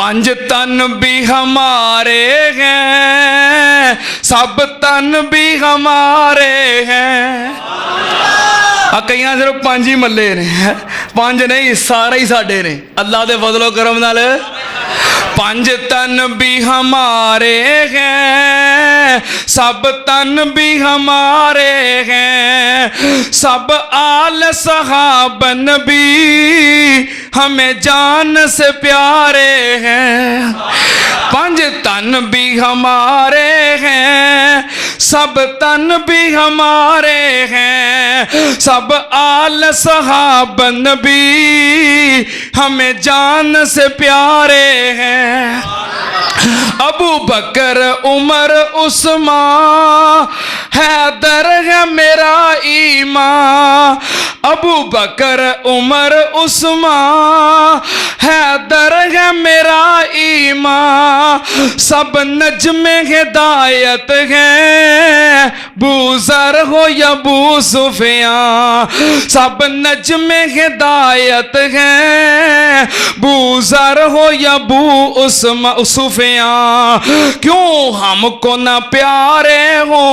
पंज तन भी हमारे हैं, सब तन भी हमारे हैं। कई सिर्फ पांच ही मल्ले ने, पांच नहीं सारे ही साडे ने अल्लाह दे फजलो करम नाल। पंज तन भी हमारे हैं, सब तन भी हमारे हैं, सब आल सहाबन भी हमें जान से प्यारे हैं। पंज तन भी हमारे हैं, सब तन भी हमारे हैं, सब आल सहाबन भी हमें जान से प्यारे हैं। अबू बकर उमर उस्मान हैदर है मेरा ईमान। अबू बकर उमर उस्मान हैदर है मेरा ईमान। सब नज्मे हिदायत है, बूजर हो या बू सुफियान। सब नज्मे हिदायत है, बूजर हो या बू सुफियान। क्यों हमको न प्यारे हो,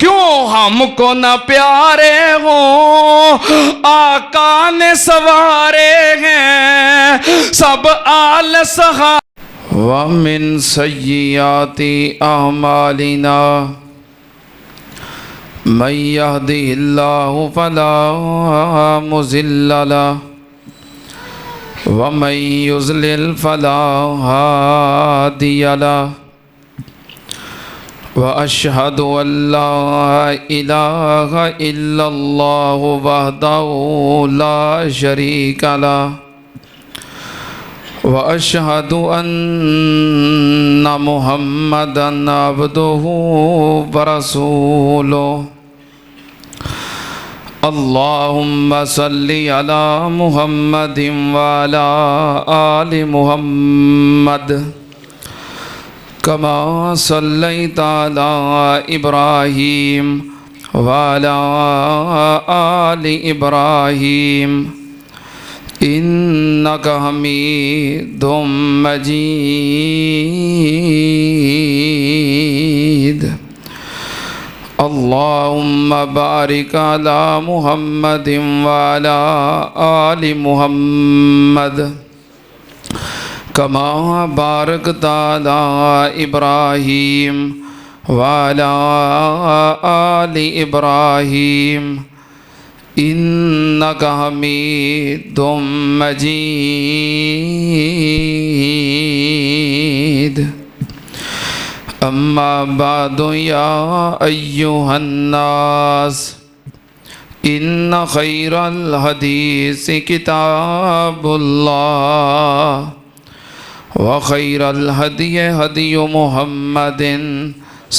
क्यों हमको न प्यारे हो, आका ने सवारे हैं सब आल सहा। व मिन सय्यिआति अमालिना मन यहदिहिल्लाहु फला मुज़िल्ल लहु व मन युज़लिल फला हादिय लहु। व अशहदु अल्ला इलाहा इल्लल्लाहु वहदहु ला शरीका लहु व अशहदु अन्ना मुहम्मदन अब्दुहु व रसूलुहु। अल्लाहुम्मा सल्लि अला मुहम्मदिन व अला आलि मुहम्मद कमा सल्लैता अला इब्राहीम व अला आलि इब्राहीम इन्नका हमीदुम मजीद। अल्लाहुम्मा बारिक अला मुहम्मदिन व अला आलि मुहम्मद कमा बारकता अला इब्राहीम व अला आलि इब्राहीम इन्नका हमीदुम मजीद। अम्मा बादु या अय्युहन्नास इन्न खैरल हदीस किताबुल्लाह व खैरल हदी हदी मुहम्मदिन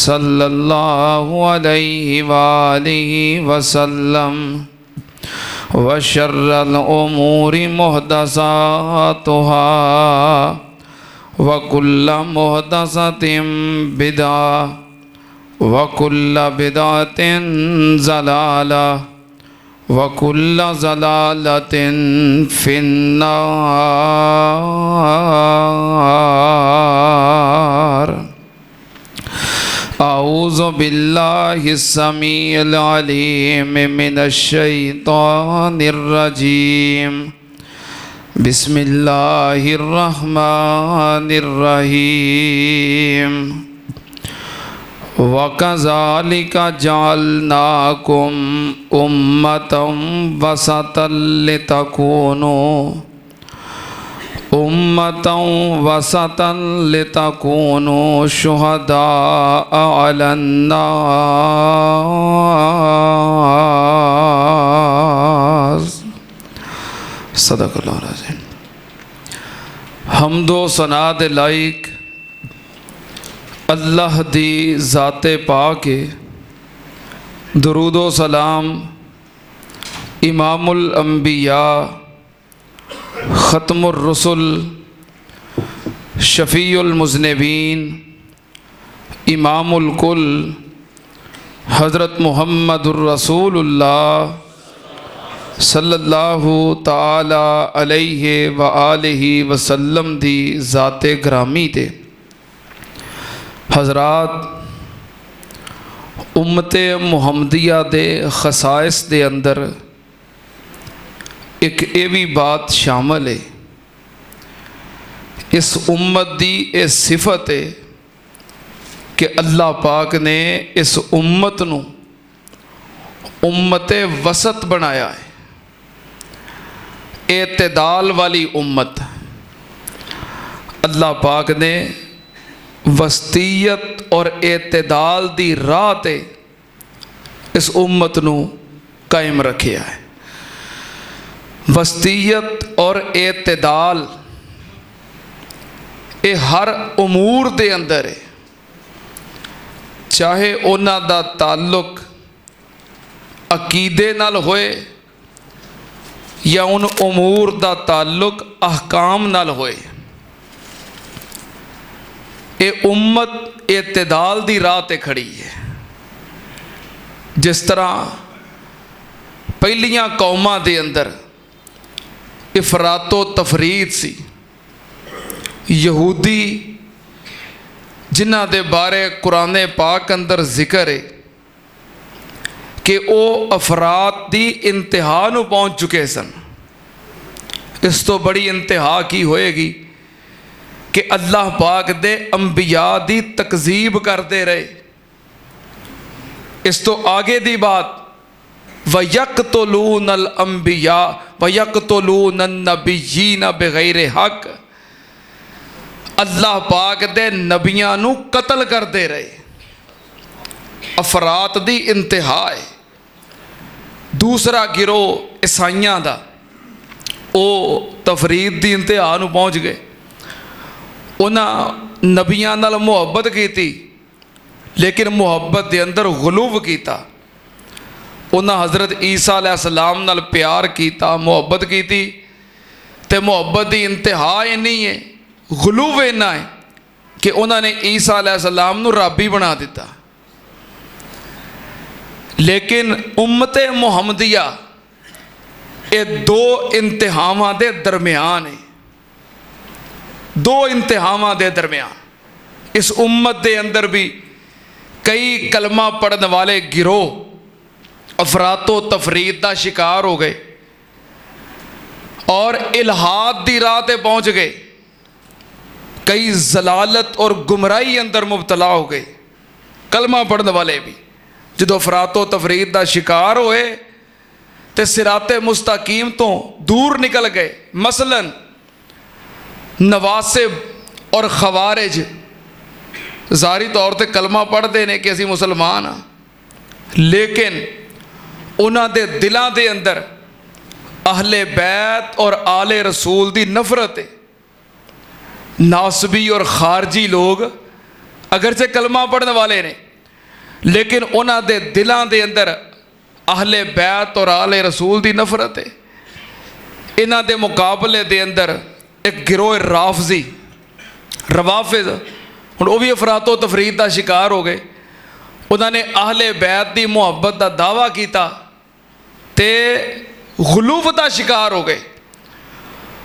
सल्लल्लाहु अलैहि वालिहि वसल्लम व शर्रल उमूरि मुहदसातुहा व कुल्ल मुहदसतिन बिदा व कुल्ल बिदातिन ज़लाला व कुल्ल ज़लालतिन फिन्नार। औज़ु बिल्लाहिस समीइल अलीम मिनश शैतानिर रजीम। बिस्मिल्लाहिर रहमानिर रहीम। वकज़ालिका जअलनाकुम उम्मतम वसतल लितकूनु उम्मतम वसतन लितकूनु शुहदाअ अलन्नास। सदक़ल्लाहुल अज़ीम। हम्दो सना दे लाइक अल्लाह दी ज़ाते पाक है। दरूदो सलाम इमामुल अंबिया ख़त्मुर रसूल शफ़ीउल मुज़निबीन इमामुल कुल हज़रत मुहम्मदुर रसूलुल्लाह सल्लल्लाहु ताला अलैहि व आलिहि वसल्लम दी ज़ाते ग्रामी ते हज़रात उम्मते मुहम्मदिया दे खसाइस दे अंदर एक ये भी बात शामिल है। इस उम्मत दी ये सिफत है कि अल्लाह पाक ने इस उम्मत नू उम्मते वसत बनाया है, एतदाल वाली उम्मत। अल्लाह पाक ने वस्तियत और एतदाल दी राह ते इस उम्मत नू कायम रखिया है। वस्तियत और एतदाल ये हर उमूर दे अंदर है, चाहे उन्हां दा ताल्लुक अकीदे नाल होए या उन उमूर दा ताल्लुक अहकाम नाल होए। ये उम्मत एतदाल दी राह ते खड़ी है। जिस तरह पहलियां कौमां दे अंदर इफरातो तफरीद सी, यहूदी जिन्हां दे बारे कुरान पाक अंदर जिक्र है कि वो अफरात दी इंतहा नूं पहुँच चुके सन। इस तो बड़ी इंतहा की होएगी कि अल्लाह पाक दे अंबिया दी तकजीब करते रहे। इस तो आगे दी बात वयक्तुलूनल अंबिया वयक्तुलूनन नबिय्यीन बिगैर हक, अल्लाह पाक दे नबियां नूं कतल करते रहे। अफरात दी इंतहा है। दूसरा गिरोह ईसाइयां दा वो तफरीद दी इंतहा नूं पहुँच गए। उन्हां नबियां नाल मुहब्बत की, लेकिन मुहब्बत दे अंदर गुलूव किया। उन्हां हज़रत ईसा अलैहिस्सलाम नाल प्यार किया, मुहब्बत की, ते मुहब्बत की इंतहा इन्नी है, गुलूव इन्ना है कि उन्होंने ईसा अलैहिस्सलाम नूं रब ही बना दिता। लेकिन उम्मते मुहम्मदिया ये दो इंतहावां दे दरम्यान है। दो इंतहावां दे दरम्यान इस उम्मत दे अंदर भी कई कलमा पढ़ने वाले गिरोह अफरातो तफरीद का शिकार हो गए और इल्हाद दी राह ते पहुँच गए। कई जलालत और गुमराही अंदर मुबतला हो गए। कलमा पढ़ने वाले भी जो अफरातो तफरीद का शिकार होए तो सिराते मुस्तकीम तो दूर निकल गए। मसलन नवासिब और खवारिज ज़ाहिरी तौर पर कलमा पढ़ते हैं कि असी मुसलमान हाँ, लेकिन उन्हां दे दिलां दे अंदर अहले बैत और आले रसूल दी नफरत है। नासबी और खारजी लोग अगरचे कलमा पढ़ने वाले ने, लेकिन उन्हां दे दिलां दे अंदर अहले बैत और आले रसूल दी नफरत है। इन्हां दे मुकाबले दे अंदर एक गिरोह राफजी रवाफिज, हुण वो भी अफरातो तफरीद का शिकार हो गए। उन्होंने अहले बैत की मुहब्बत का दावा किया ते गुलूफ का शिकार हो गए।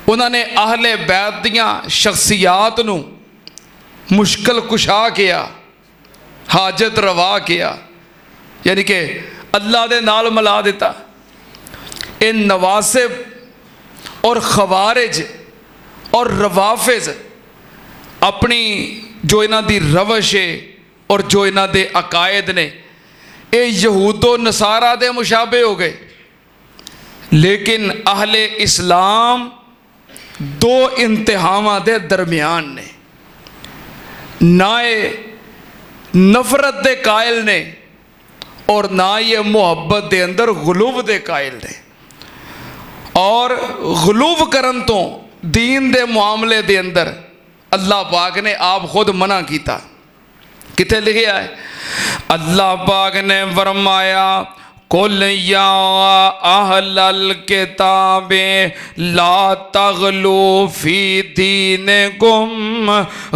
उन्होंने अहले बैत दियां शख्सियात नूं मुश्किल कुशा किया, हाजत रवा किया, यानी कि अल्लाह दे नाल मिला दिता। इन नवासिब और खवारिज और रवाफिज अपनी जो इन्हां दी रवश है और जो इन्हां दे अकायद ने ये यहूदो नसारा दे मुशाबे हो गए। लेकिन अहले इस्लाम दो इंतहावां दे दरम्यान ने, ना ये नफरत दे कायल ने और ना ये मुहब्बत दे अंदर गुलूव दे कायल ने। और गुलूव करन तो दीन दे मामले दे अंदर अल्लाह पाक ने आप खुद मना किया। किथे लिखा है? अल्लाह पाक ने फरमाया कुल या अहलल किताबे ला तगलू फी दीनिकुम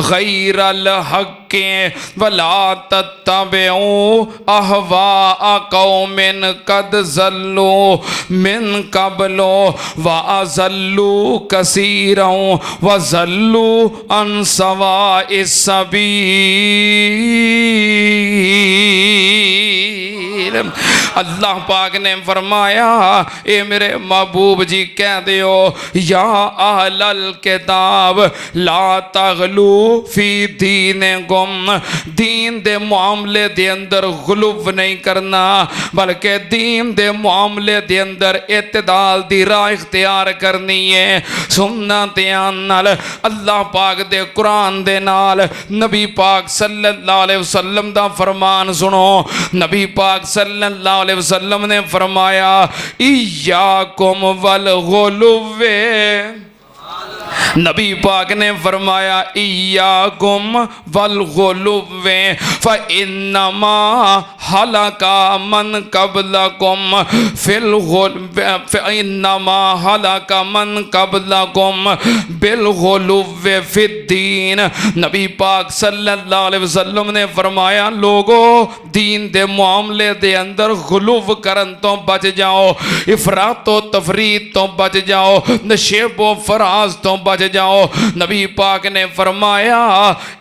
गैरल हक के वला तत्तबिऊ अहवा कौमिन कद ज़ल्लू मिन कबलो व अज़ल्लू कसीरों व ज़ल्लू अन सवाइस सबील। अल्लाह पाक ने फरमाया ए मेरे महबूब जी कह दियो या अहलल किताब ला तगलू फी दीन गुम, दीन दे मामले दे अंदर गुलूव नहीं करना बल्कि दीन दे मामले दे अंदर इतदाल दी राह इख्तियार करनी है। सुनना ध्यान नाल अल्लाह पाक दे कुरान दे नाल नबी पाक सल्लल्लाहु अलैहि वसल्लम दा फरमान सुनो। नबी पाक सल्लल्लाहु अलैहि वसल्लम ने फरमाया इय्याकुम वल गुलुव्वे, नबी पाक ने फरमाया इय्याकुम वल गुलुव्वे फ़इन्नमा हलका मन कबलकुम फिल फ़इन्नमा हलका मन कबलकुम बिल गुलुव्वे फिद्दीन। नबी पाक सल्लल्लाहु अलैहि वसल्लम ने फरमाया लोगो दीन दे मामले दे अंदर गुलुव करन तो बच जाओ, इफरातो तफरीत तो बच जाओ, नशेबो फराज तो बच जाओ। नबी पाक ने फरमाया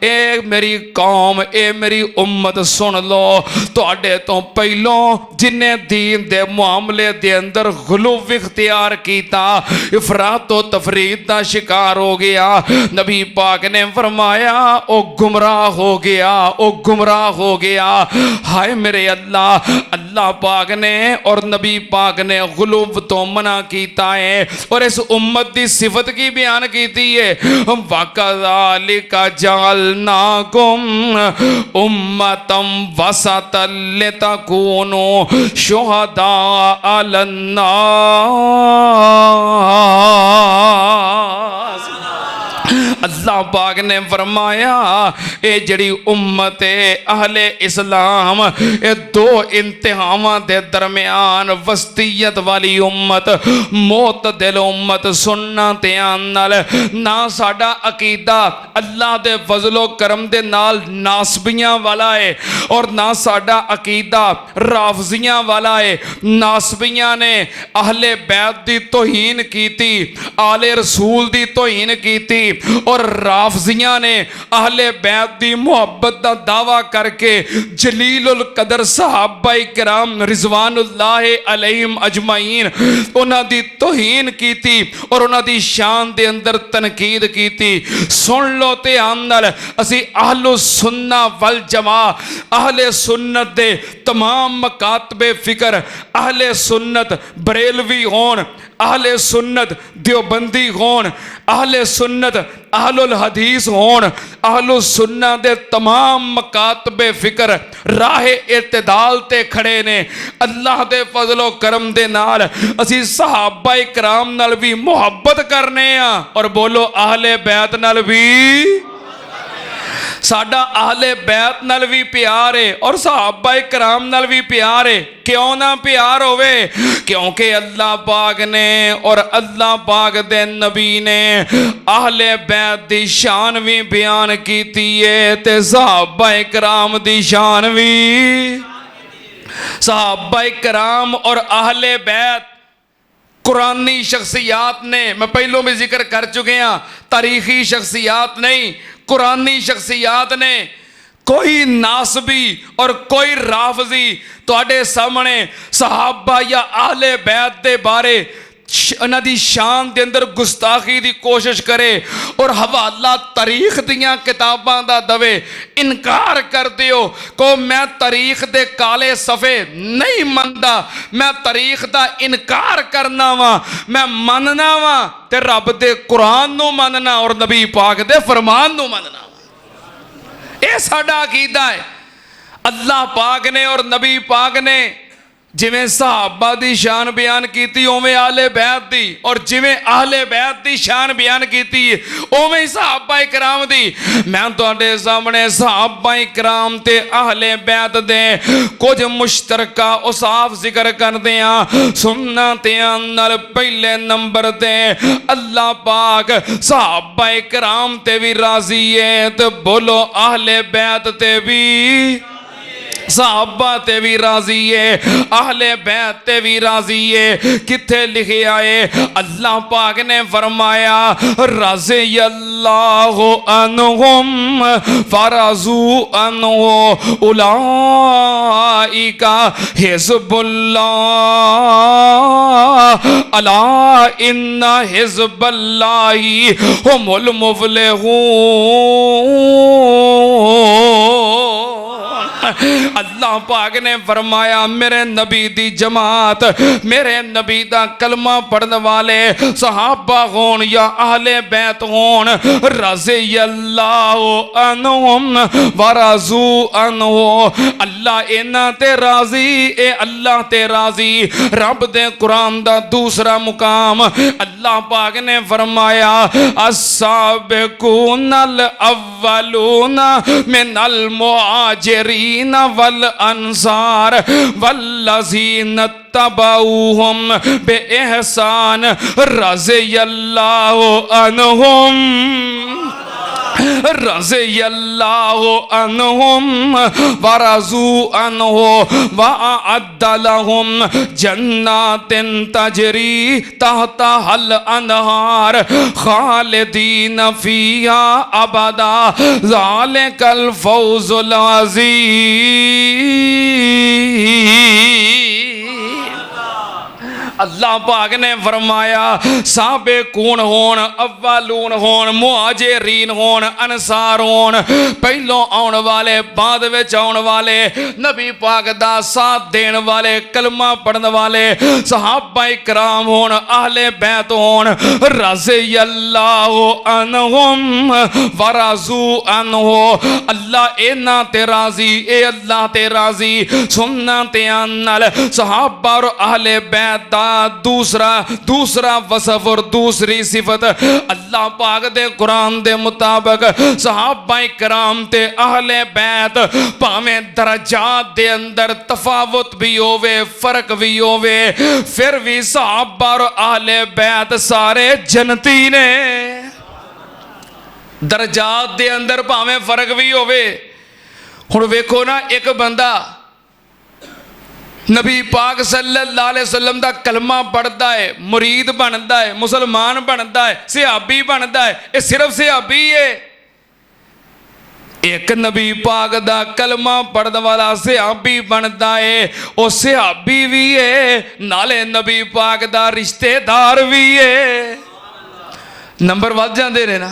ए मेरी कौम ए मेरी उम्मत सुन लो, तुहाडे तो पहलों जिन्हें दीन दे मामले दे अंदर गुलूव इख्तियार कीता, इफरातो तफरीत दा शिकार हो गया, नबी पाक ने फरमाया ओ गुमराह हो गया, ओ गुमराह हो गया। हाय मेरे अल्लाह, अल्लाह पाक ने और नबी पाक ने गुलूव तो मना कीता है और इस उम्मत की सिफत की बयान की है वकज़ालिका जअलनाकुम उम्मतम वसतल लितकूनू शुहदा अलन्नास। अल्लाह पाक ने फरमाया ये जड़ी उम्मत है अहले इस्लाम ये दो इंतहावां दे दरमियान वस्तियत वाली उम्मत मोतदिल उम्मत। सुनना ध्यान नाल ना साडा अकीदा अल्लाह दे फजलो करम दे नाल नासबियां वाला है और ना साडा अकीदा राफजियां वाला है। नासबियां ने अहले बैत दी तौहीन कीती, आले रसूल दी तौहीन कीती और राफजियां ने अहले बैत दी मुहब्बत दा दावा करके जलीलुल कदर सहाबाए किराम रिजवानुल्लाह अलैहिम अजमाइन उन्हां दी तौहीन कीती और उन्हां दी शान दे अंदर तनकीद कीती। सुन लो ध्यान नाल असी अहलु सुन्ना वल जमा अहले सुन्नत दे तमाम मकातबे फिक्र अहले सुन्नत बरेलवी होन, अहले सुन्नत देवबंदी होन, अहले सुन्नत अहलुल हदीस होन, अहलु सुन्ना दे तमाम मकातबे फिक्र राहे इत्तिदाल ते खड़े ने। अल्लाह दे फजलो करम दे नाल असी सहाबाए कराम नाल भी मुहब्बत करने आ और बोलो अहले बैत नाल भी साडा अहले बैत नाल भी प्यार है और सहाबाए कराम नाल भी प्यार है। क्यों ना प्यार होवे? क्योंकि अल्लाह पाक ने और अल्लाह पाक दे नबी ने अहले बैत दी शान भी बयान कीती है ते सहाबाए कराम दी शान भी। सहाबाए कराम और अहले बैत कुरानी शख्सियात ने, मैं पहलों भी जिक्र कर चुके हैं, तारीखी शख्सियात नहीं, कुरानी शख्सियात ने। कोई नासबी और कोई राफजी तुहाडे सामने सहाबा या आले बैत दे बारे उन्हां दी शान दे अंदर गुस्ताखी दी कोशिश करे और हवाला तारीख दियां किताबां दा दवे, इनकार कर दियो को मैं तारीख दे काले सफ़े नहीं मनदा, मैं तारीख दा इनकार करना वा, मैं मनना वा ते रब दे कुरान नूं मनना और नबी पाक दे फरमान नूं मनना। ये साडा अकीदा है। अल्लाह पाक ने और नबी पाक ने जिवें सहाबा दी शान बयान की उवें आहले बैत दी, और जिवें आहले बैत दी शान बयान की उवें ही सहाबा इकराम दी। मैं तुहाडे सामने सहाबा इकराम ते आहले बैत दे कुछ मुश्तरका औसाफ जिक्र करदे आ। सुन्नतियां नाल पहले नंबर ते अल्लाह पाक सहाबा इकराम ते भी राजी है, ते बोलो आहले बैत ते भी, सहाबा ते भी राजी है, आहले बैत ते भी राजी है। किथे लिखे आए अल्लाह पाक ने फरमाया रज़ी अल्लाह अन्हुम फरज़ू अन्हु उलाइका हिज़्बुल्लाह अला इन्ना हिज़्बल्लाहि हुमुल मुफ़्लिहून। अल्लाह पाक ने फरमाया मेरे नबी दी जमात, मेरे नबी दा कलमा पढ़ने वाले सहाबा होन या आहले बैत होन, रज़ी अल्लाह अन्हुम वरज़ू अन्हु, अल्लाह इन्हां ते राजी, ए अल्लाह ते राजी। रब दे कुरान दा दूसरा मुकाम अल्लाह पाक ने फरमाया अस्साबिकूनल अव्वलूना मिनल मुहाजिरीन वल अंसार वल्लज़ीन तबऊहुम बिइहसान रज़ी अल्लाह अन्हुम रज़ी अल्लाह अन्हुम वरज़ू अन्हु वअअद्द लहुम जन्नातिन तजरी तहतहल अनहार खालिदीन फीहा अबदा ज़ालिकल फौज़ुल अज़ीम। अल्लाह पाक ने फरमाया साबे कून होन, अव्वलून होन, मुहाजिरीन होन, अंसार होन, पहलों आने वाले बाद विच आने वाले, नबी पाक दा साथ देने वाले, कलमा पढ़ने वाले सहाबा इकराम होन, आहले बैत होन, रज़ी अल्लाह अन्हुम वरज़ू अन्हु, अल्लाह इन्हां ते राजी, ए अल्लाह ते राजी। सुन्नतियां नाल सहाबा और आहले बैत दा दूसरा वसफ और दूसरी सिफत अल्लाह पाक दे कुरान दे मुताबिक सहाबा इकराम ते अहले बैत भावें दरजात दे अंदर तफावत भी होवे, फर्क भी होवे, फिर भी सहाबा और अहले बैत सारे जन्नती ने। दरजात दे अंदर भावें फर्क भी होवे। हुण वेखो ना, एक बंदा नबी पाक सल्लल्लाहु अलैहि वसल्लम दा कलमा पढ़ता है, मुरीद बनता है, मुसलमान बनता है, सिहाबी बनता है, ये सिर्फ सिहाबी है। एक नबी पाक दा कलमा पढ़ने वाला सिहाबी बनता है, वो सिहाबी भी है नाले नबी पाक दा रिश्तेदार भी है। नंबर वध जाते ने ना,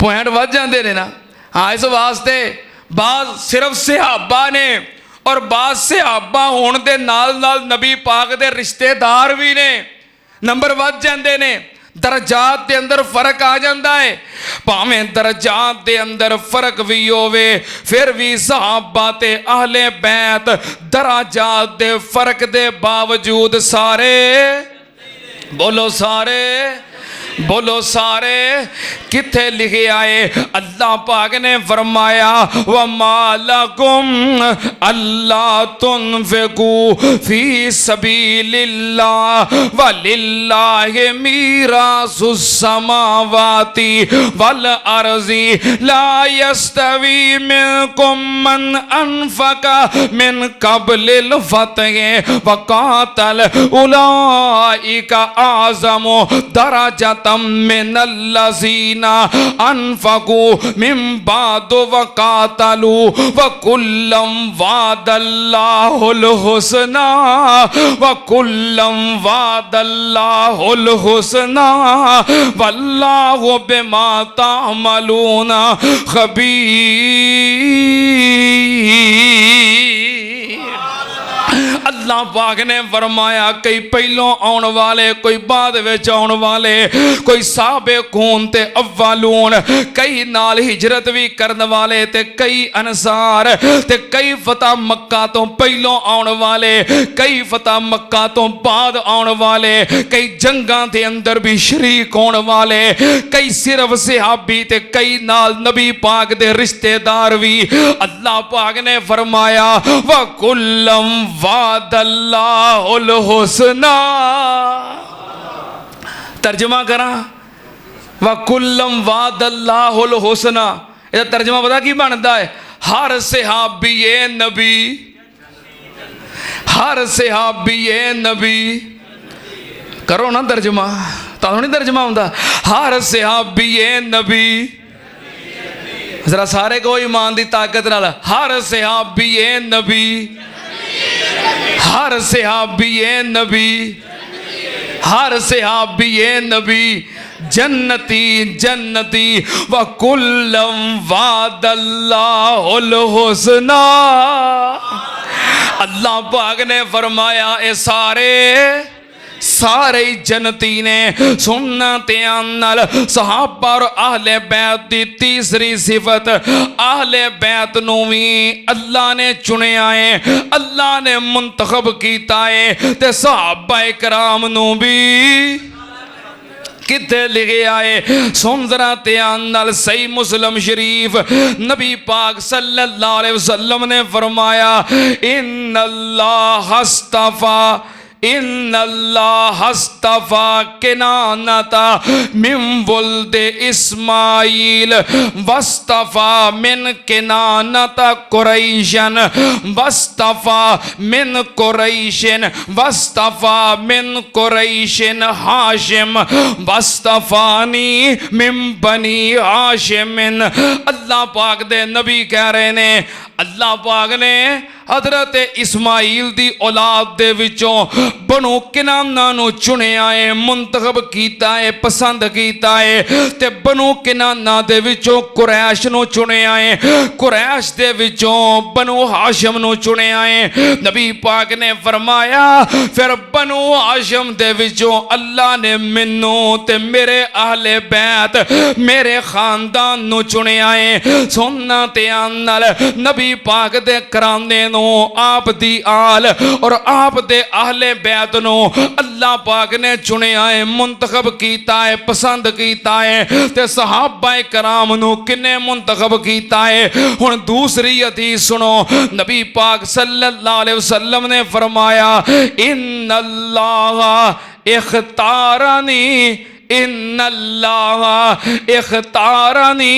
पॉइंट वध जाते ने ना। हाँ, इस वास्ते बाद सिर्फ सिहाबा ने और बाद सहाबा होने दे नाल नाल नबी पाक दे रिश्तेदार भी ने, नंबर वध जाते ने। दरजात दे अंदर फर्क आ जाता है, भावें दरजात दे अंदर फर्क भी होवे, फिर भी सहाबा ते अहले बैत दरजात दे फर्क दे बावजूद सारे, बोलो सारे, बोलो सारे। किथे लिखे आए अल्लाह पाक ने फरमाया वमा लकुम अल्लाह तुनफिकू फी सबीलिल्लाह वलिल्लाहि मीरासुस समावाति वल अर्ज़ि ला यस्तवी मिनकुम मन अनफका मिन कब्लिल फतहि वकातल उलाइका आज़मु दरजतम मिनल्लज़ीना अनफकू मिन बाद वकातलू वकुल्लम वादल्लाहुल हुस्ना वकुल्लम वादल्लाहुल हुस्ना वल्लाहु बिमा तामलूना खबीर। अल्लाह पाक ने फरमाया कई पहलों आने वाले, कोई बाद विच आने वाले, कोई साबिकून ते अव्वलून, कई नाल हिजरत भी करने वाले ते कई अंसार ते कई फतह मक्का तो पहलों आने वाले, कई फतह मक्का तो बाद आने वाले, कई जंगां दे अंदर भी शरीक होने वाले, कई सिर्फ सहाबी ते कई नाल नबी पाक दे रिश्तेदार भी। अल्लाह पाक ने फरमाया व कुल्लम वादल्लाहुल हुस्ना। तर्जमा करा, व कुल्लम वादल्लाहुल हुस्ना। इसका तर्जमा पता की बनता है? हर सहाबी नबी, हर सहाबी नबी। करो ना तर्जमा, तानू नहीं तर्जमा होता? हर सहाबी नबी। जरा सारे को ईमान की ताकत नाल, हर सहाबी नबी, हर सहाबी नबी, हर सहाबी नबी जन्नती जन्नती व कुल्लम वादल्लाहुल हुस्ना। अल्लाह पाक ने फरमाया ए सारे सारे जन्नती ने। सुनना ध्यान नाल, सहाबा और आहले बैत की तीसरी सिफत, आहले बैत नू भी अल्लाह ने चुनिया है, अल्लाह ने मुंतखब कीता है, ते सहाबा कराम नू भी किथे लिखे आए? सुन जरा ध्यान नाल, सही मुस्लिम शरीफ नबी पाक सल्लल्लाहु अलैहि वसल्लम ने फरमाया इन्नल्लाह हस्तफा, इन्नल्लाह हस्तफा किनानता मिन वुल्दे इस्माइल वस्तफा मिन किनानता कुरैशन वस्तफा मिन कुरैशिन वस्तफा मिन कुरैशिन हाशिम वस्तफानी मिन बनी हाशिमिन। अल्लाह पाक दे नबी कह रहे ने, अल्लाह पाक ने हजरत इस्माइल दी औलाद दे विचों बनु किनाना नू चुनिया है, मुंतखब कीता है, पसंद कीता है, ते बनु किनाना दे विचों कुरैश नू चुनिया है, कुरैश दे विचों बनु हाशिम नू चुनिया है। नबी पाक ने फरमाया फिर बनु हाशिम दे विचों अल्लाह ने मैनू ते मेरे अहले बैत, मेरे खानदान नू चुनिया है। सुनना ध्यान नाल, नबी पाक दे कराने नू, आप दी आल और आप दे अहले बैत नू अल्लाह पाक ने चुनिया है, मुंतखब कीता है, पसंद कीता है, ते सहाबा कराम नू किने मुंतखब कीता है। हुण दूसरी हदीस सुनो, नबी पाक सल्लल्लाहु अलैहि वसल्लम ने फरमाया इन्नल्लाह इख्तारनी, इन्नल्लाह इख्तारनी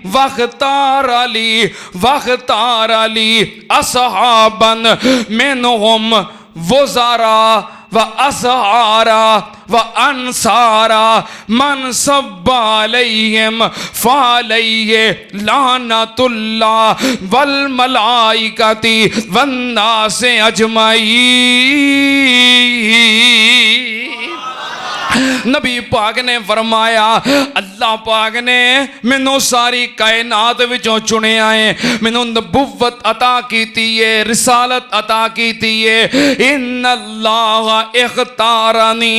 वख्तार अली वख्तार अली असहाबन मिनहुम वज़ारा व असहारा व अंसारा मन सब्बा अलैहिम फ़अलैहि लानतुल्लाह वल मलाइकति वन नासि अजमईन। नबी पाक ने फरमाया अल्लाह पाक ने मैनू सारी कायनात विचों चुनिया है, मैनू नबुव्वत अता कीती है, रिसालत अता कीती है। इन्नल्लाह इख्तारनी,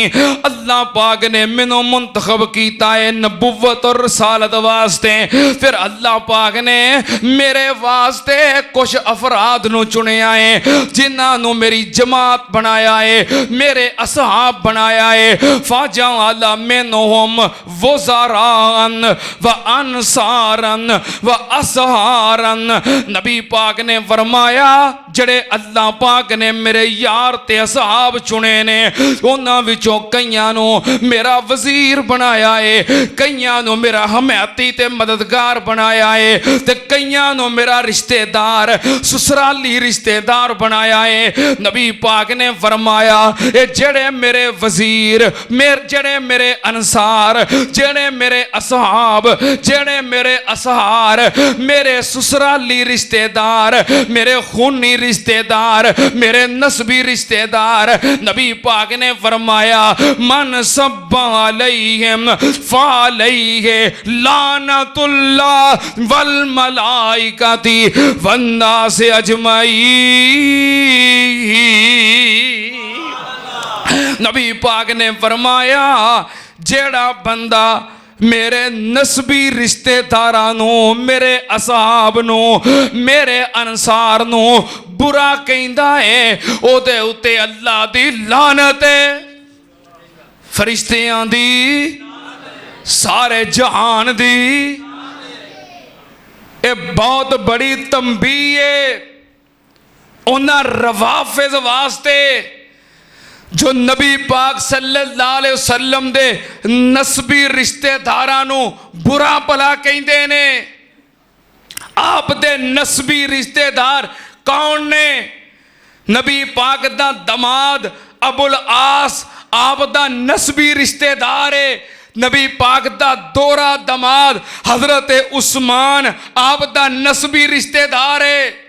अल्लाह पाक ने मैनू मुंतखब कीता है नबुव्वत और रिसालत वास्ते। फिर अल्लाह पाक ने मेरे वास्ते कुछ अफराद नू चुनिया है, जिन्हां नू मेरी जमात बनाया है, मेरे असहाब बनाया है। फ़जअल मिनहुम वज़रान व अंसारन व असहारन। नबी पाक ने फरमाया जड़े अल्लाह पाक ने मेरे यार ते असहाब चुने ने, उन्हां विचों कईयां नू मेरा वजीर बनाया है, कईयां नू मेरा हमायती ते मददगार बनाया है, ते कईयां नू मेरा रिश्तेदार ससुराली रिश्तेदार बनाया है। नबी पाक ने फरमाया ये जड़े मेरे वजीर, जड़े मेरे अंसार, जड़े मेरे असहाब, जड़े मेरे असहार, मेरे ससुराली रिश्तेदार, मेरे खूनी रिश्तेदार, मेरे नस्बी रिश्तेदार। नबी पाक ने फरमाया मन सब्बा अलैहिम फअलैहि लानतुल्लाह वल मलाइकति वन्नास अजमईन। नबी पाक ने फरमाया जेड़ा बंदा मेरे नस्बी रिश्तेदारां नूं, मेरे असहाब नूं, मेरे अंसार नूं बुरा कहंदा है, ओदे उत्ते अल्लाह दी लानत है, फरिश्तियां दी, सारे जहान दी। ये बहुत बड़ी तंबीह है उन्हां रवाफिज वास्ते जो नबी पाक सल्लल्लाहु अलैहि वसल्लम दे नस्बी रिश्तेदारां नूं बुरा भला कहंदे ने। आप दे नस्बी रिश्तेदार कौन ने? नबी पाक दा दमाद अबुल आस आप दा नस्बी रिश्तेदार है। नबी पाक दा दोहरा दमाद हजरत उस्मान आप दा नस्बी रिश्तेदार है।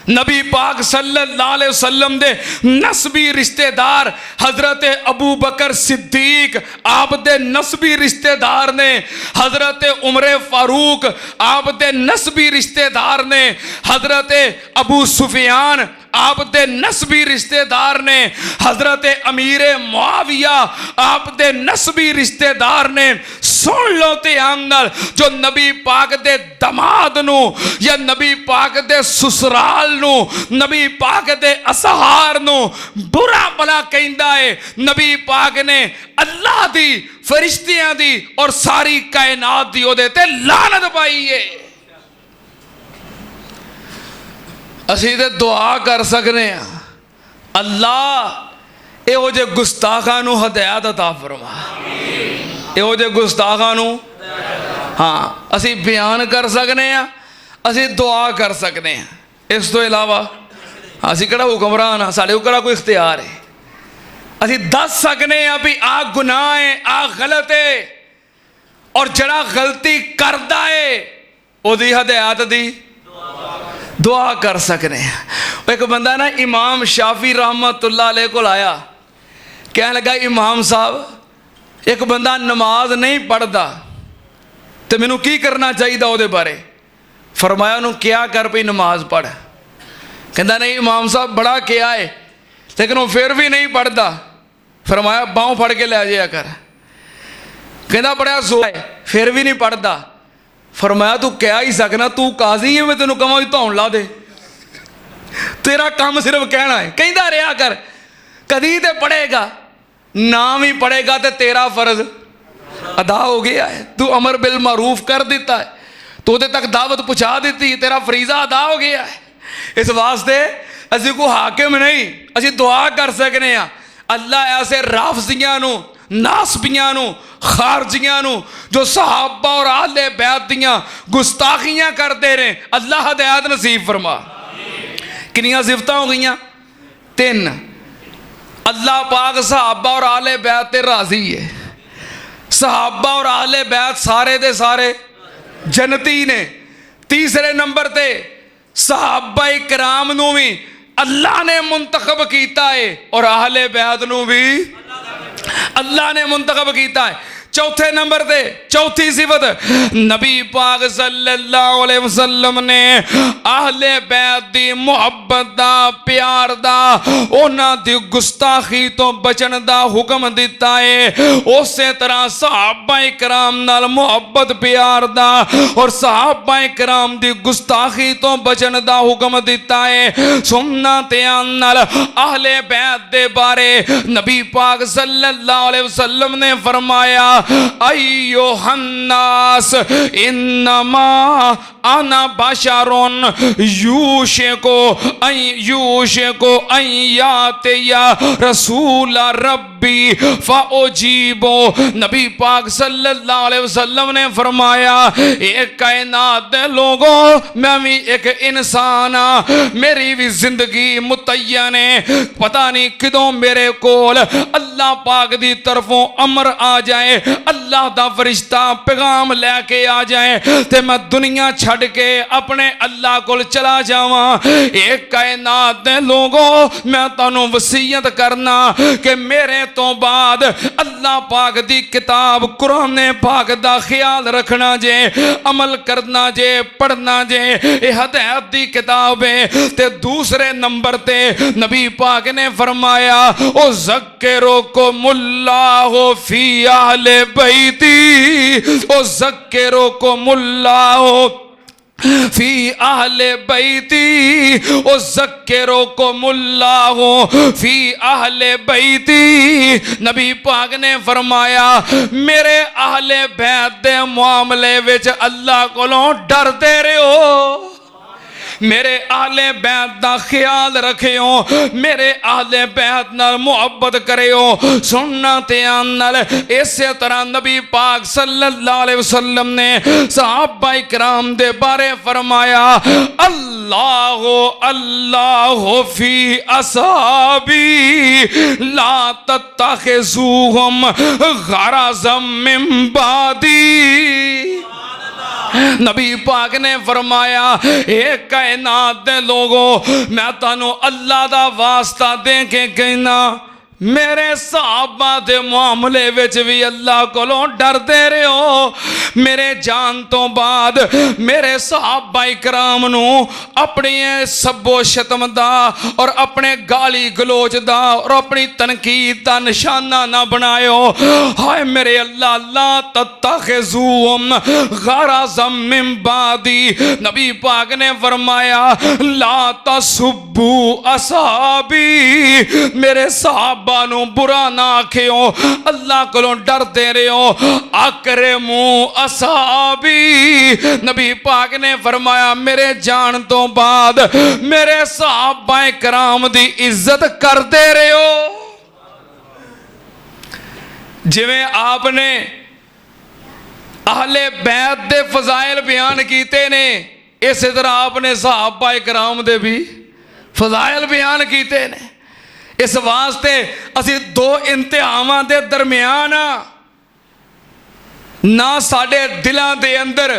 नबी पाक सल्लल्लाहु अलैहि वसल्लम दे नस्बी रिश्तेदार हजरत अबू बकर सिद्दीक आप दे नस्बी रिश्तेदार ने। हजरत उमर फारूक आप दे नस्बी रिश्तेदार ने। हजरत अबू सुफियान आप दे नस्बी रिश्तेदार ने। हजरत अमीर मुआविया आप दे नस्बी रिश्तेदार ने। सुन लो ध्यान नाल, जो नबी पाक दे दमाद नू या नबी पाक दे ससुराल नू, नबी पाक दे असहार नू बुरा भला कहंदा है, नबी पाक ने अल्लाह दी, फरिश्तियां दी और सारी कायनात दी ओदे ते लानत पाई है। असीं ते दुआ कर सकने हैं, अल्लाह इहो जे गुस्ताखां नूं हदायत अता फरमा, इहो जे गुस्ताखां नूं। हाँ असीं बयान कर सकने हैं, असीं दुआ कर सकने हैं, इस तो इलावा असीं किहड़ा हुक्मरान हाँ, साडे कोल कोई इख्तियार है? असीं दस सकने हैं भी आ गुनाह है, आ गलत है, और जड़ा गलती करदा है ओदी हदायत दी दुआ कर सकने हैं। एक बंदा ना इमाम शाफी रहमतुल्लाह अलैह को आया, कहने लगा इमाम साहब एक बंदा नमाज नहीं पढ़ता तो मैनू की करना चाहिए ਉਹਦੇ बारे? फरमाया उन्होंने क्या कर पई नमाज पढ़। कहता नहीं इमाम साहब बड़ा क्या है, लेकिन वो फिर भी नहीं पढ़ता। फरमाया बाहों फड़ के ले जाया कर। कहता बड़ा जोर है फिर भी नहीं पढ़ता। फरमाया तू कह ही सकना, तू काजी है, मैं तेन कहां धौन ला दे, तेरा काम सिर्फ कहना है। कहता रहा कर, कदी तो पढ़ेगा, ना भी पढ़ेगा तो तेरा फर्ज अदा हो गया है। तू अमर बिल मारूफ कर दिता है, तो उहदे तक दावत पहुँचा दी, तेरा फरीजा अदा हो गया है। इस वास्ते असीं कोई हाकिम नहीं, असीं दुआ कर सकने हैं अल्लाह ऐसे राफजियां नूं, नासबियां नूं, खारजियां नूं जो सहाबा और आले बैत दियां गुस्ताखियां करते रहे, अल्लाह हदायत नसीब फरमा। कितनियां सिफत हो गई? 3। अल्लाह पाक सहाबा और आले बैत ते राजी है। सहाबा और आले बैत सारे दे सारे जन्नती ने। तीसरे नंबर ते सहाबा इकराम नूं भी अल्लाह ने मुंतखब कीता है और आहले बैत नूं भी अल्लाह ने मुंतखब कीता है। चौथे नंबर ते चौथी सिफत नबी पाक सल्लल्लाहु अलैहि वसल्लम ने आहले बैत दी मुहब्बत दा, प्यार दा, उन्हां दी गुस्ताखी तो बचन दा हुक्म दिता है। उसे तरह सहाबा इकराम नाल मुहब्बत प्यार दा और सहाबा इकराम दी गुस्ताखी तो बचन दा हुक्म दिता है। सुनना ध्यान नाल आहले बैत दे बारे नबी पाक सल्लल्लाहु अलैहि वसल्लम ने फरमाया अय्युहन्नास इन्नमा आना बशरुन यूशिकु अन यातिया रसूल रब्बि रब्बी फ़उजीबो। नबी पाक सल्लल्लाहु अलैहि वसल्लम ने फरमाया, एक कायनात दे लोगों, मैं भी एक इंसान हाँ, मेरी भी जिंदगी मुतय्यन है। पता नहीं किदों मेरे कोल अल्लाह पाक दी तरफों अमर आ जाए, अल्लाह दा फरिश्ता पैगाम लैके आ जाए ते मैं दुनिया छड़ के अपने अल्लाह कोल चला जावा। एक कायनात दे लोगों, मैं तुहानू वसीयत करना कि मेरे तो बाद अल्लाह पाक दी किताब कुरान पाक दा ख्याल रखना जे, अमल करना जे, पढ़ना जे। यह हदायत दी किताब है। ते दूसरे नंबर ते नबी पाक ने फरमाया, ओ ज़क्किरो को मुल्ला हो फी आहले बैती, ओ ज़क्किरो को मुल्ला हो फी आहले बैती, ओ ज़क्किरो को मुल्ला हो फी आहले बैती। नबी पाक ने फरमाया, मेरे आहले बैत दे मामले विच अल्लाह कोलों डरदे रहो, मेरे आहले बैत दा ख्याल रखियो, मेरे आहले बैत नाल मुहब्बत करियो। सुनना ध्यान नाल। इसे तरह नबी पाक सल्लल्लाहु अलैहि वसल्लम ने सहाबा इकराम दे बारे फरमाया, अल्लाह अल्लाह फी असहाबी ला तत्तखिज़ूहुम गरज़म मिन बादी। नबी पाक ने फरमाया, एक कायनात दे लोगों, मैं तानू अल्लाह दा वास्ता दे के कहना, मेरे सहाबा दे मामले विच भी अल्लाह कोलों डरदे रहो। मेरे जान तो बाद मेरे सहाबा इकराम नू अपनी सब्बो शतम दा और अपने गाली गलोच दा और अपनी तनकीद दा निशाना ना बनायो। हाय मेरे अल्लाह, अल्लाह तत्तखिज़ूहुम गरज़म मिन बादी। नबी पाक ने फरमाया, ला तसुब्बू असहाबी, मेरे सहाबा नू बुरा ना आखियो, अल्लाह कोलों डरदे रहो। अकरमू असहाबी, नबी पाक ने फरमाया, मेरे जान तो बाद मेरे सहाबा कराम दी इज्जत करदे रहो। जिवें आपने अहले बैत दे फजाइल बयान कीते ने, इस तरह आपने सहाबा कराम दे भी फजाइल बयान कीते ने। इस वास्ते असी दो इंतहावां दे दरम्यान ना साडे दिलां दे अंदर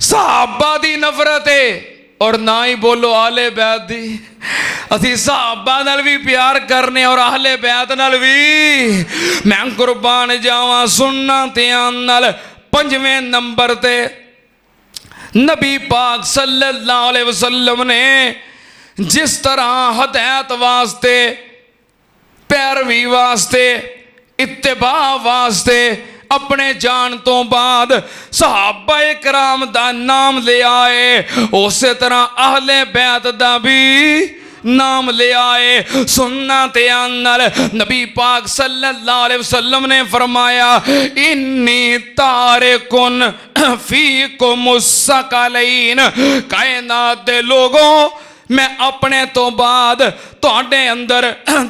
सहाबा दी नफरत है और ना ही बोलो आले बैत दी। असी सहाबा नाल भी प्यार करने और आहले बैत नाल भी। मैं कुर्बान जावां, सुनना ध्यान नाल। पंजवें नंबर ते नबी पाक सल्लल्लाहु अलैहि वसल्लम ने जिस तरह हदायत वास्ते, पैरवी वास्ते, इत्तिबा वास्ते अपने जान तो बाद सहाबा कराम दा नाम ले आए, उस तरह अहले बैत दा भी नाम ले आए। सुनना ध्यान नाल। नबी पाक सल्लल्लाहु अलैहि वसल्लम ने फरमाया, इन्नी तारिकुन फीकुमुस सकलैन, कायनात दे लोगों, मैं अपने तो बाद तुहाडे अंदर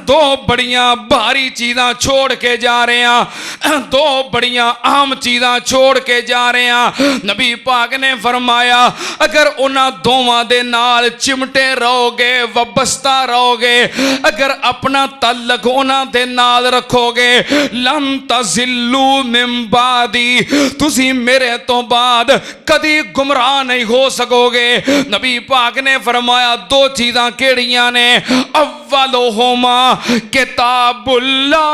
दो बड़ियां भारी चीज़ां छोड़ के जा रहे हैं, दो बड़ियां अहम चीज़ां छोड़ के जा रहे हैं। नबी पाक ने फरमाया, अगर उन्हां दोवां दे नाल चिमटे रहोगे, वबस्ता रहोगे, अगर अपना तल्लक उन्हां दे नाल रखोगे, लम तज़िल्लू मिन बादी, तुसी मेरे तो बाद कदी गुमराह नहीं हो सकोगे। नबी पाक ने फरमाया, दो चीज़ां केड़ियां ने? अव्वलुहुमा किताबुल्लाह,